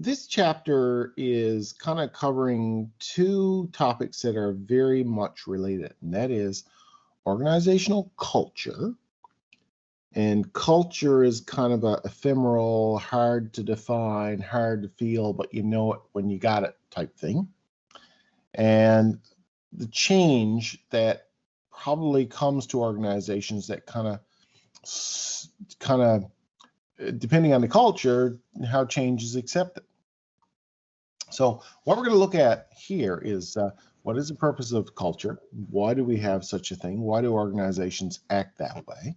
this chapter is kind of covering two topics that are very much related, and that is organizational culture. And culture is kind of a ephemeral, hard to define, hard to feel, but you know it when you got it type thing. And the change that probably comes to organizations that kind of, depending on the culture, how change is accepted. So what we're going to look at here is what is the purpose of culture? Why do we have such a thing? Why do organizations act that way?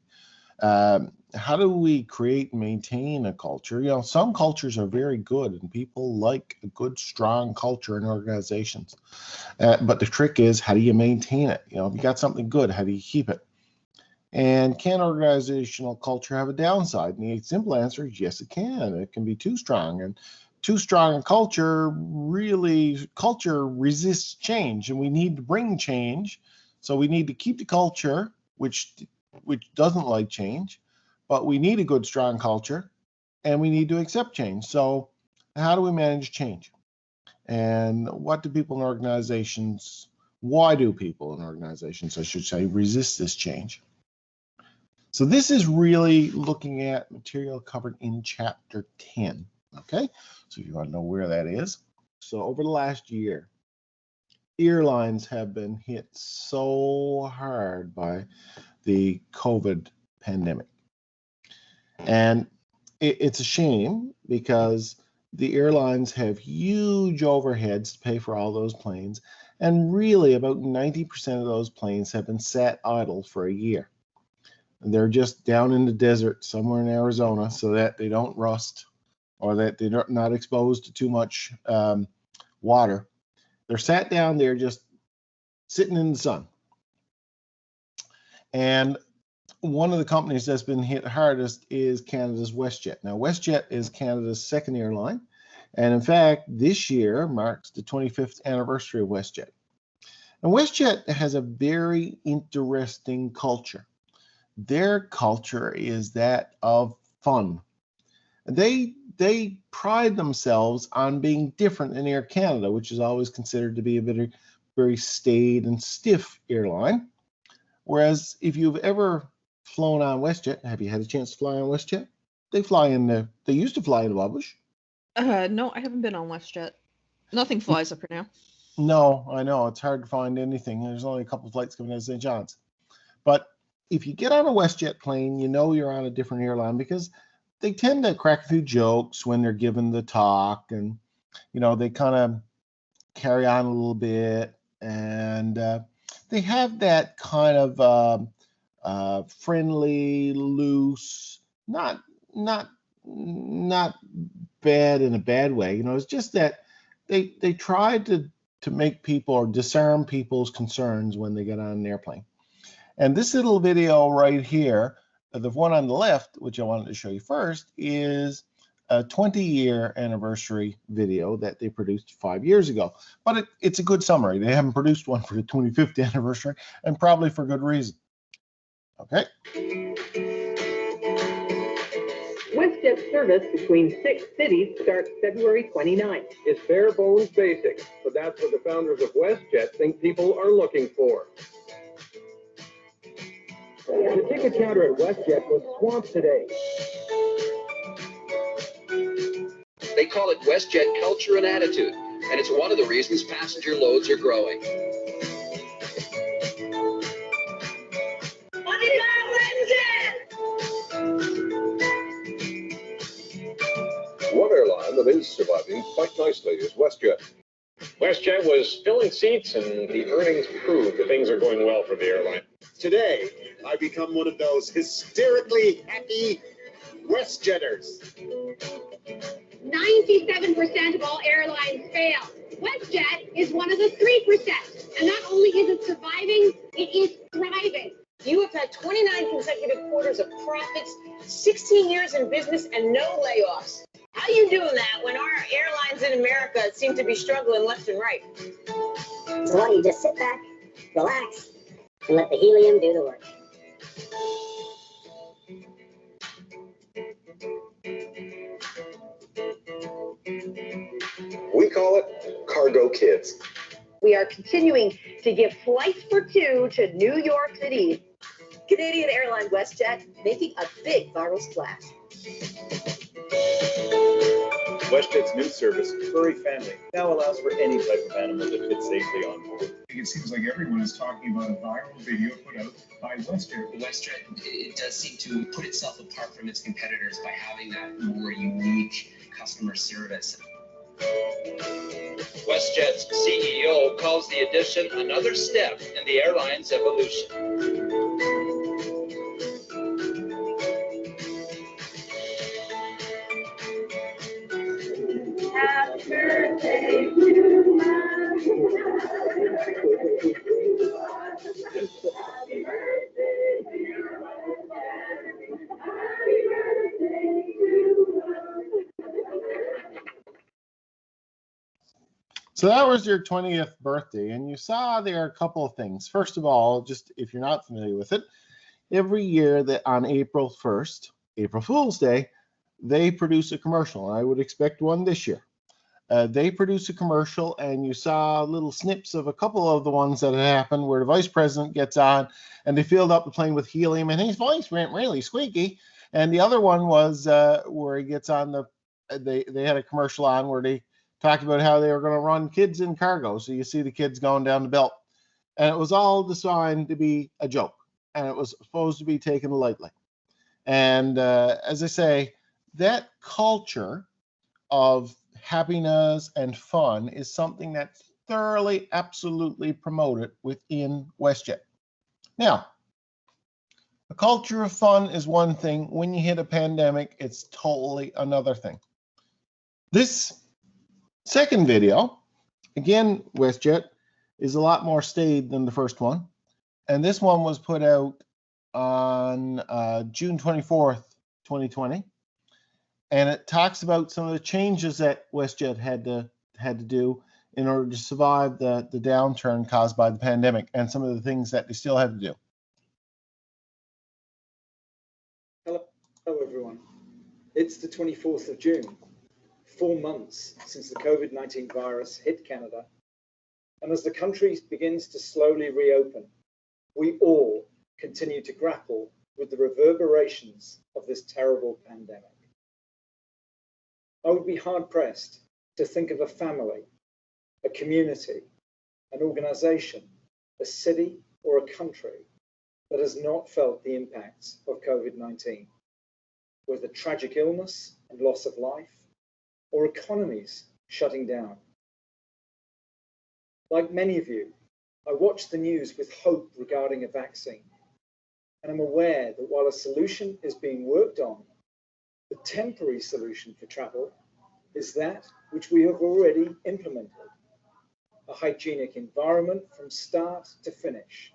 How do we create and maintain a culture? You know, some cultures are very good and people like a good, strong culture in organizations. But the trick is, how do you maintain it? You know, if you got something good, how do you keep it? And can organizational culture have a downside? And the simple answer is yes, it can. It can be too strong. And too strong a culture resists change, and we need to bring change. So we need to keep the culture, which doesn't like change, but we need a good, strong culture, and we need to accept change. So how do we manage change? And what do people in organizations, why do people in organizations, I should say, resist this change? So this is really looking at material covered in Chapter 10, okay? So if you want to know where that is. So over the last year, airlines have been hit so hard by the COVID pandemic. And it's a shame because the airlines have huge overheads to pay for all those planes. And really about 90% of those planes have been sat idle for a year. And they're just down in the desert somewhere in Arizona so that they don't rust or that they're not exposed to too much water. They're sat down there just sitting in the sun. And one of the companies that's been hit hardest is Canada's WestJet. Now, WestJet is Canada's second airline. And in fact, this year marks the 25th anniversary of WestJet. And WestJet has a very interesting culture. Their culture is that of fun. They pride themselves on being different than Air Canada, which is always considered to be a very staid and stiff airline. Whereas if you've ever flown on WestJet, have you had a chance to fly on WestJet? They used to fly in Wabush. No, I haven't been on WestJet. Nothing flies up here now. No, I know. It's hard to find anything. There's only a couple of flights coming out of St. John's. But if you get on a WestJet plane, you know you're on a different airline because they tend to crack a few jokes when they're given the talk, and you know they kind of carry on a little bit, and they have that kind of friendly, loose, not bad in a bad way. You know, it's just that they try to make people or disarm people's concerns when they get on an airplane. And this little video right here, the one on the left, which I wanted to show you first, is a 20-year anniversary video that they produced 5 years ago. But it's a good summary. They haven't produced one for the 25th anniversary, and probably for good reason. Okay. WestJet service between 6 cities starts February 29th. It's bare bones basics, but that's what the founders of WestJet think people are looking for. The ticket counter at WestJet was swamped today. They call it WestJet culture and attitude, and it's one of the reasons passenger loads are growing. One airline that is surviving quite nicely is WestJet. WestJet was filling seats, and the earnings prove that things are going well for the airline. Today, I become one of those hysterically happy WestJetters. 97% of all airlines fail. WestJet is one of the 3%. And not only is it surviving, it is thriving. You have had 29 consecutive quarters of profits, 16 years in business, and no layoffs. How are you doing that when our airlines in America seem to be struggling left and right? So why don't you just sit back, relax, and let the helium do the work. We call it Cargo Kids. We are continuing to give flights for two to New York City. Canadian airline WestJet making a big viral splash. WestJet's new service, Furry Family, now allows for any type of animal to fit safely on board. It seems like everyone is talking about a viral video put out by WestJet. WestJet, it does seem to put itself apart from its competitors by having that more unique customer service. WestJet's CEO calls the addition another step in the airline's evolution. Happy birthday to So that was your 20th birthday, and you saw there a couple of things. First of all, just if you're not familiar with it, every year that on April 1st, April Fool's Day, they produce a commercial, and I would expect one this year. They produce a commercial, and you saw little snips of a couple of the ones that had happened where the vice president gets on, and they filled up the plane with helium, and his voice went really squeaky. And the other one was where he gets on the, they had a commercial on where they talked about how they were going to run kids in cargo. So you see the kids going down the belt. And it was all designed to be a joke. And it was supposed to be taken lightly. And as I say, that culture of happiness and fun is something that's thoroughly, absolutely promoted within WestJet. Now, a culture of fun is one thing. When you hit a pandemic, it's totally another thing. This second video, again, WestJet, is a lot more staid than the first one. And this one was put out on June 24th, 2020. And it talks about some of the changes that WestJet had to do in order to survive the downturn caused by the pandemic and some of the things that they still have to do. Hello everyone. It's the 24th of June, 4 months since the COVID-19 virus hit Canada. And as the country begins to slowly reopen, we all continue to grapple with the reverberations of this terrible pandemic. I would be hard-pressed to think of a family, a community, an organization, a city, or a country that has not felt the impacts of COVID-19, whether tragic illness and loss of life, or economies shutting down. Like many of you, I watch the news with hope regarding a vaccine, and I'm aware that while a solution is being worked on, the temporary solution for travel is that which we have already implemented, a hygienic environment from start to finish,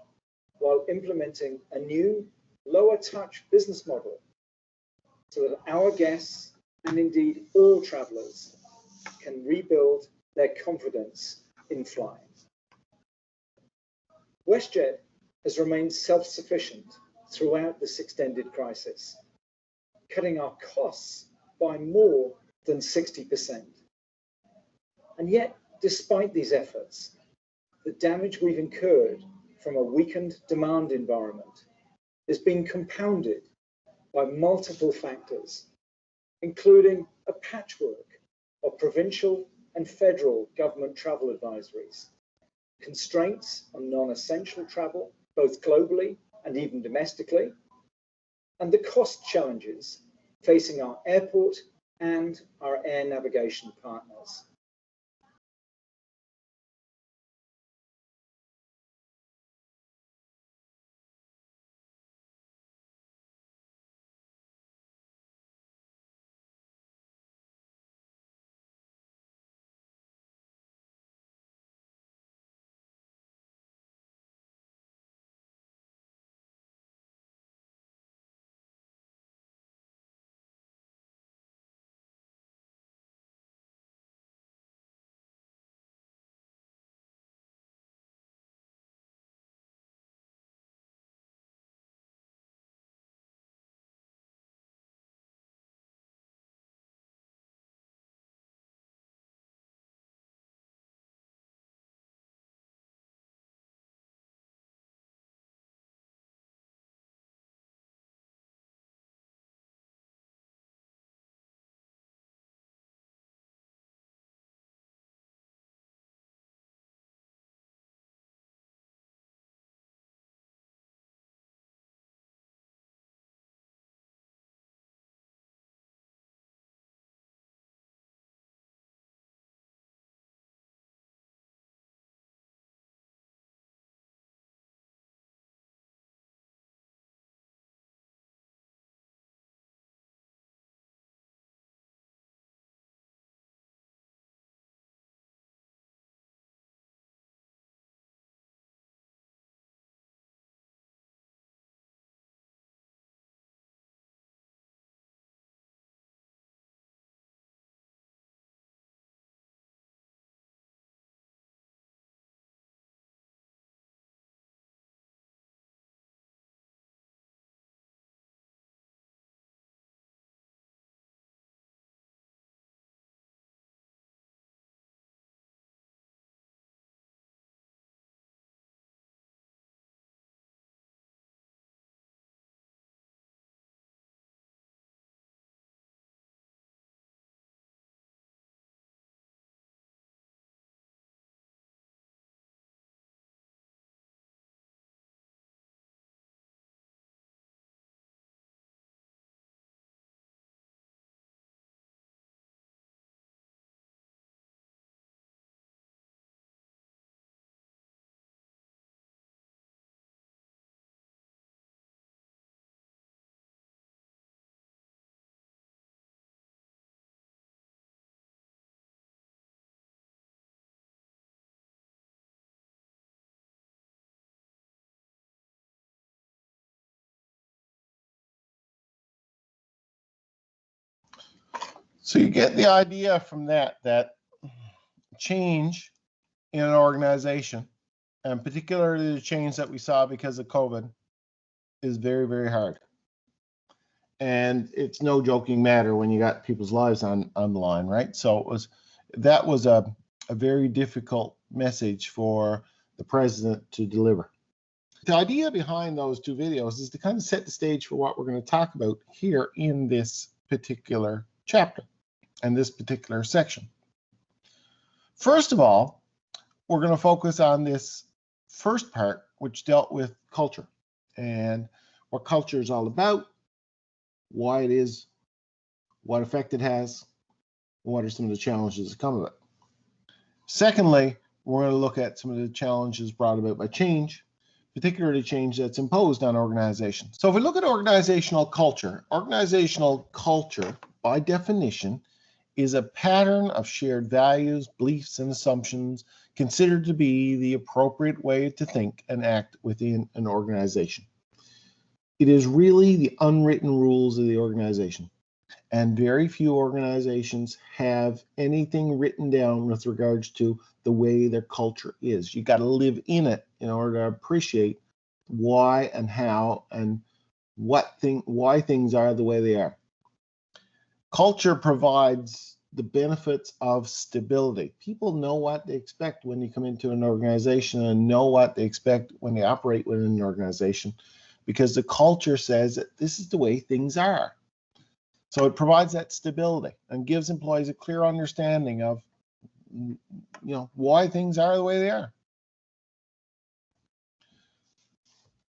while implementing a new, lower touch business model so that our guests, and indeed all travelers, can rebuild their confidence in flying. WestJet has remained self-sufficient throughout this extended crisis, cutting our costs by more than 60%. And yet, despite these efforts, the damage we've incurred from a weakened demand environment is being compounded by multiple factors, including a patchwork of provincial and federal government travel advisories, constraints on non-essential travel, both globally and even domestically, and the cost challenges facing our airport and our air navigation partners. So you get the idea from that change in an organization, and particularly the change that we saw because of COVID, is very, very hard. And it's no joking matter when you got people's lives on the line, right? So that was a very difficult message for the president to deliver. The idea behind those two videos is to kind of set the stage for what we're going to talk about here in this particular chapter and this particular section. First of all, we're going to focus on this first part, which dealt with culture and what culture is all about, why it is, what effect it has, what are some of the challenges that come of it. Secondly, we're going to look at some of the challenges brought about by change, particularly change that's imposed on organizations. So if we look at organizational culture by definition is a pattern of shared values, beliefs, and assumptions considered to be the appropriate way to think and act within an organization. It is really the unwritten rules of the organization, and very few organizations have anything written down with regards to the way their culture is. You got to live in it in order to appreciate why and how and why things are the way they are. Culture provides the benefits of stability. People know what they expect when you come into an organization and know what they expect when they operate within an organization, because the culture says that this is the way things are. So it provides that stability and gives employees a clear understanding of, why things are the way they are.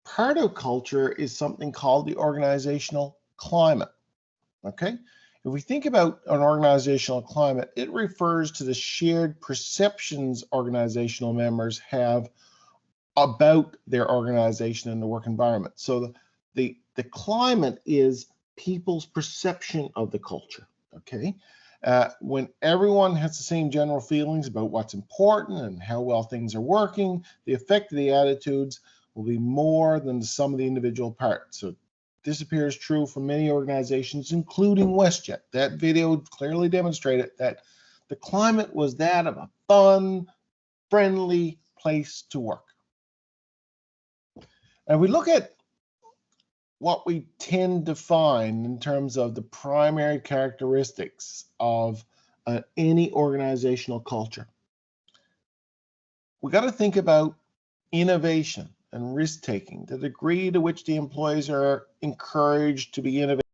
Part of culture is something called the organizational climate. Okay? If we think about an organizational climate, it refers to the shared perceptions organizational members have about their organization and the work environment. So the climate is people's perception of the culture. Okay? When everyone has the same general feelings about what's important and how well things are working, the effect of the attitudes will be more than the sum of the individual parts. So this appears true for many organizations, including WestJet. That video clearly demonstrated that the climate was that of a fun, friendly place to work. And we look at what we tend to find in terms of the primary characteristics of any organizational culture. We got to think about innovation and risk-taking, the degree to which the employees are encouraged to be innovative.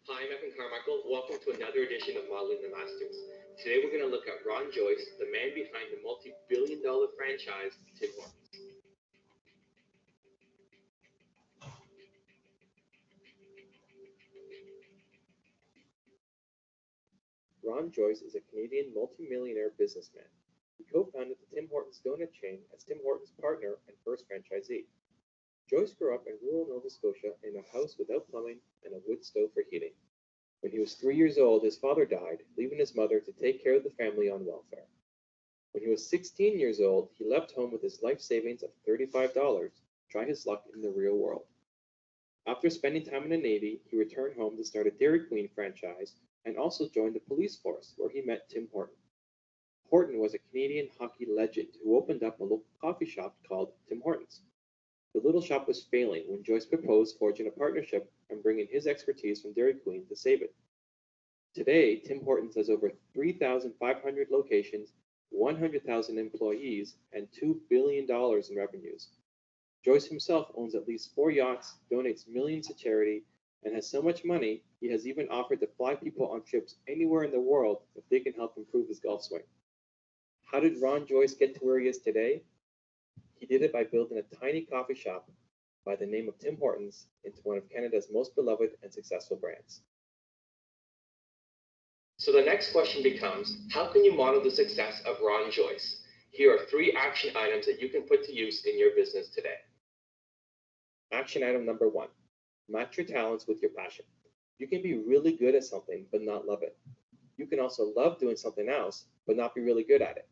Hi, I'm Evan Carmichael. Welcome to another edition of Modeling the Masters. Today we're going to look at Ron Joyce, the man behind the multi-billion-dollar franchise, Tim Hortons. Ron Joyce is a Canadian multimillionaire businessman. He co-founded the Tim Hortons donut chain as Tim Hortons' partner and first franchisee. Joyce grew up in rural Nova Scotia in a house without plumbing and a wood stove for heating. When he was 3 years old, his father died, leaving his mother to take care of the family on welfare. When he was 16 years old, he left home with his life savings of $35 to try his luck in the real world. After spending time in the Navy, he returned home to start a Dairy Queen franchise and also joined the police force, where he met Tim Horton. Horton was a Canadian hockey legend who opened up a local coffee shop called Tim Hortons. The little shop was failing when Joyce proposed forging a partnership and bringing his expertise from Dairy Queen to save it. Today, Tim Hortons has over 3,500 locations, 100,000 employees, and $2 billion in revenues. Joyce himself owns at least 4 yachts, donates millions to charity, and has so much money, he has even offered to fly people on trips anywhere in the world if they can help improve his golf swing. How did Ron Joyce get to where he is today? He did it by building a tiny coffee shop by the name of Tim Hortons into one of Canada's most beloved and successful brands. So the next question becomes, how can you model the success of Ron Joyce? Here are 3 action items that you can put to use in your business today. Action item number 1, match your talents with your passion. You can be really good at something but not love it. You can also love doing something else but not be really good at it.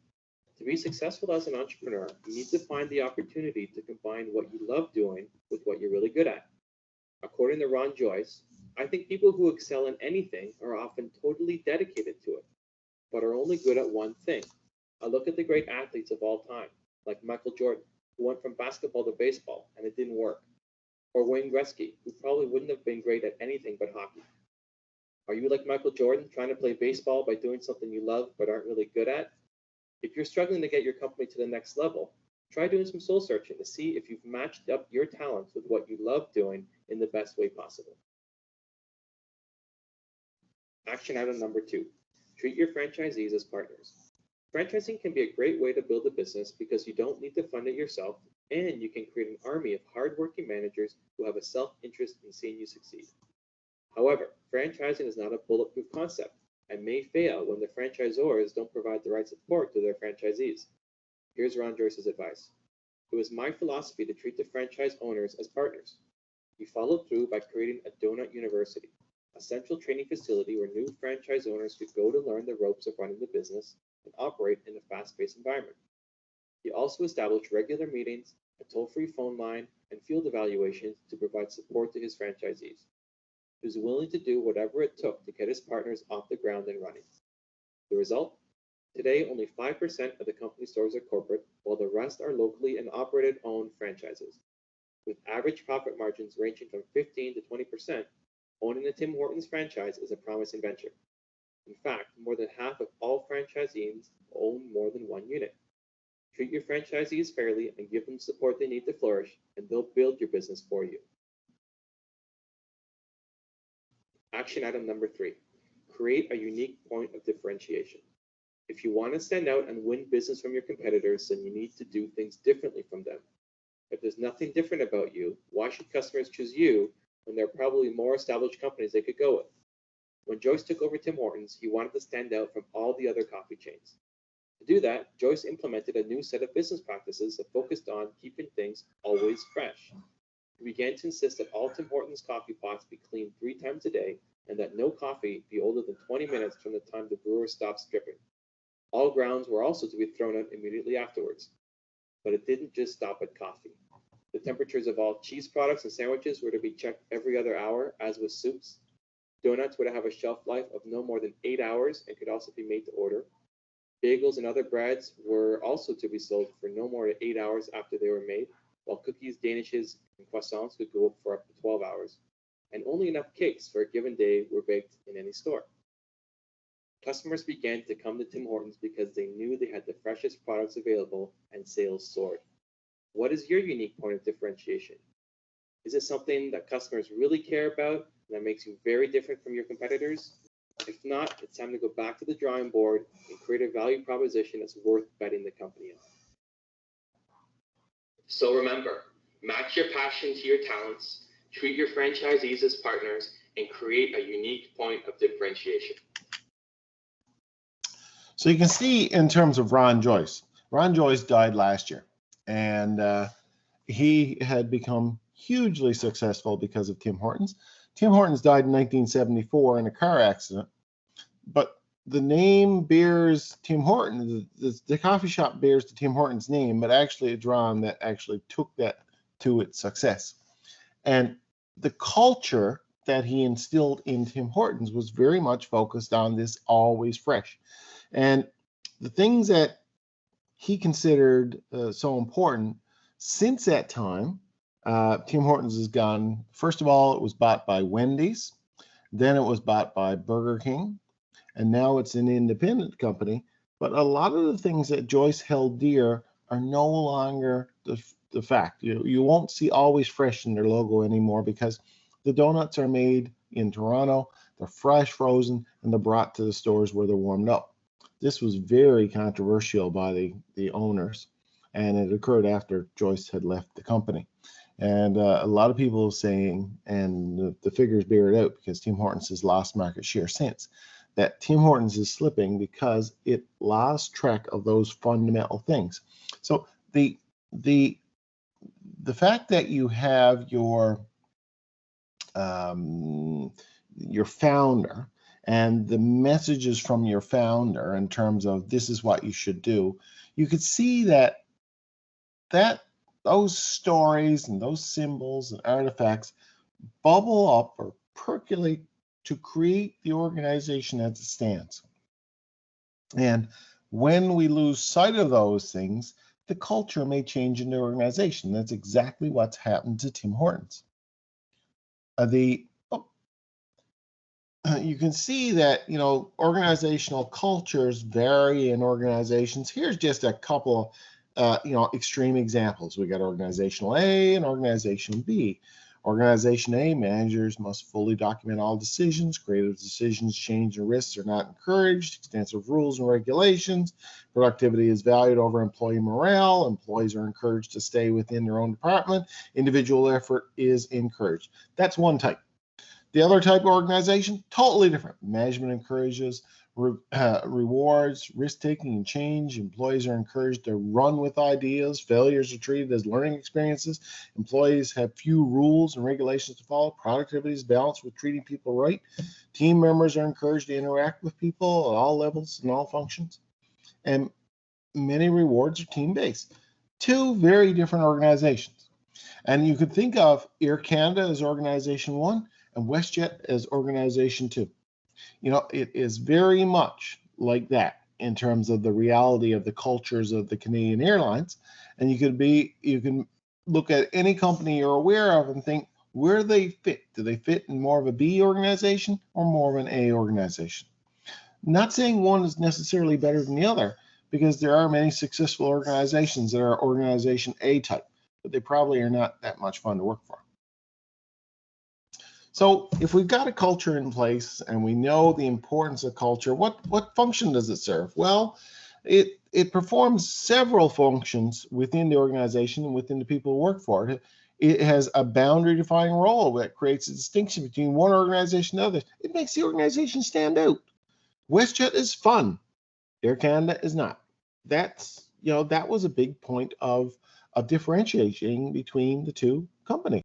To be successful as an entrepreneur, you need to find the opportunity to combine what you love doing with what you're really good at. According to Ron Joyce, I think people who excel in anything are often totally dedicated to it, but are only good at one thing. I look at the great athletes of all time, like Michael Jordan, who went from basketball to baseball and it didn't work, or Wayne Gretzky, who probably wouldn't have been great at anything but hockey. Are you like Michael Jordan, trying to play baseball by doing something you love but aren't really good at? If you're struggling to get your company to the next level, try doing some soul searching to see if you've matched up your talents with what you love doing in the best way possible. Action item number 2, treat your franchisees as partners. Franchising can be a great way to build a business because you don't need to fund it yourself, and you can create an army of hardworking managers who have a self-interest in seeing you succeed. However, franchising is not a bulletproof concept and may fail when the franchisors don't provide the right support to their franchisees. Here's Ron Joyce's advice. It was my philosophy to treat the franchise owners as partners. He followed through by creating a donut university, a central training facility where new franchise owners could go to learn the ropes of running the business and operate in a fast-paced environment. He also established regular meetings, a toll-free phone line, and field evaluations to provide support to his franchisees. He was willing to do whatever it took to get his partners off the ground and running. The result? Today, only 5% of the company stores are corporate, while the rest are locally and operated owned franchises. With average profit margins ranging from 15 to 20%, owning a Tim Hortons franchise is a promising venture. In fact, more than half of all franchisees own more than one unit. Treat your franchisees fairly and give them the support they need to flourish, and they'll build your business for you. Action item number 3, create a unique point of differentiation. If you want to stand out and win business from your competitors, then you need to do things differently from them. If there's nothing different about you, why should customers choose you when there are probably more established companies they could go with? When Joyce took over Tim Hortons, he wanted to stand out from all the other coffee chains. To do that, Joyce implemented a new set of business practices that focused on keeping things always fresh. He began to insist that all Tim Hortons coffee pots be cleaned 3 times a day and that no coffee be older than 20 minutes from the time the brewer stops dripping. All grounds were also to be thrown out immediately afterwards. But it didn't just stop at coffee. The temperatures of all cheese products and sandwiches were to be checked every other hour, as with soups. Donuts were to have a shelf life of no more than 8 hours and could also be made to order. Bagels and other breads were also to be sold for no more than 8 hours after they were made, while cookies, danishes, and croissants could go for up to 12 hours. And only enough cakes for a given day were baked in any store. Customers began to come to Tim Hortons because they knew they had the freshest products available and sales soared. What is your unique point of differentiation? Is it something that customers really care about, that makes you very different from your competitors? If not, it's time to go back to the drawing board and create a value proposition that's worth betting the company on. So remember, match your passion to your talents, treat your franchisees as partners, and create a unique point of differentiation. So you can see in terms of Ron Joyce died last year, and he had become hugely successful because of Tim Hortons. Tim Hortons died in 1974 in a car accident, but the name bears Tim Hortons, the coffee shop bears the Tim Hortons name, but actually it's Ron that actually took that to its success. And the culture that he instilled in Tim Hortons was very much focused on this always fresh. And the things that he considered so important since that time, Tim Hortons has gone, first of all, it was bought by Wendy's, then it was bought by Burger King, and now it's an independent company. But a lot of the things that Joyce held dear are no longer the fact. You won't see always fresh in their logo anymore because the donuts are made in Toronto, they're fresh frozen, and they're brought to the stores where they're warmed up. This was very controversial by the owners, and it occurred after Joyce had left the company. And a lot of people are saying, and the figures bear it out because Tim Hortons has lost market share since, that Tim Hortons is slipping because it lost track of those fundamental things. So the fact that you have your founder and the messages from your founder in terms of this is what you should do, you could see that those stories and those symbols and artifacts bubble up or percolate to create the organization as it stands. And when we lose sight of those things, the culture may change in the organization. That's exactly what's happened to Tim Hortons. You can see that, organizational cultures vary in organizations. Here's just a couple of, extreme examples. We got organizational A and organization B. Organization A, managers must fully document all decisions. Creative decisions, change, and risks are not encouraged. Extensive rules and regulations. Productivity is valued over employee morale. Employees are encouraged to stay within their own department. Individual effort is encouraged. That's one type. The other type of organization, totally different. Management encourages rewards, risk-taking, and change. Employees are encouraged to run with ideas. Failures are treated as learning experiences. Employees have few rules and regulations to follow. Productivity is balanced with treating people right. Team members are encouraged to interact with people at all levels and all functions. And many rewards are team-based. Two very different organizations. And you could think of Air Canada as Organization 1 and WestJet as Organization 2. It is very much like that in terms of the reality of the cultures of the Canadian airlines. And you can look at any company you're aware of and think, where do they fit? Do they fit in more of a B organization or more of an A organization? Not saying one is necessarily better than the other, because there are many successful organizations that are Organization A type, but they probably are not that much fun to work for. So if we've got a culture in place and we know the importance of culture, what function does it serve? Well, it performs several functions within the organization and within the people who work for it. It has a boundary-defining role that creates a distinction between one organization and others. It makes the organization stand out. WestJet is fun. Air Canada is not. That was a big point of differentiating between the two companies.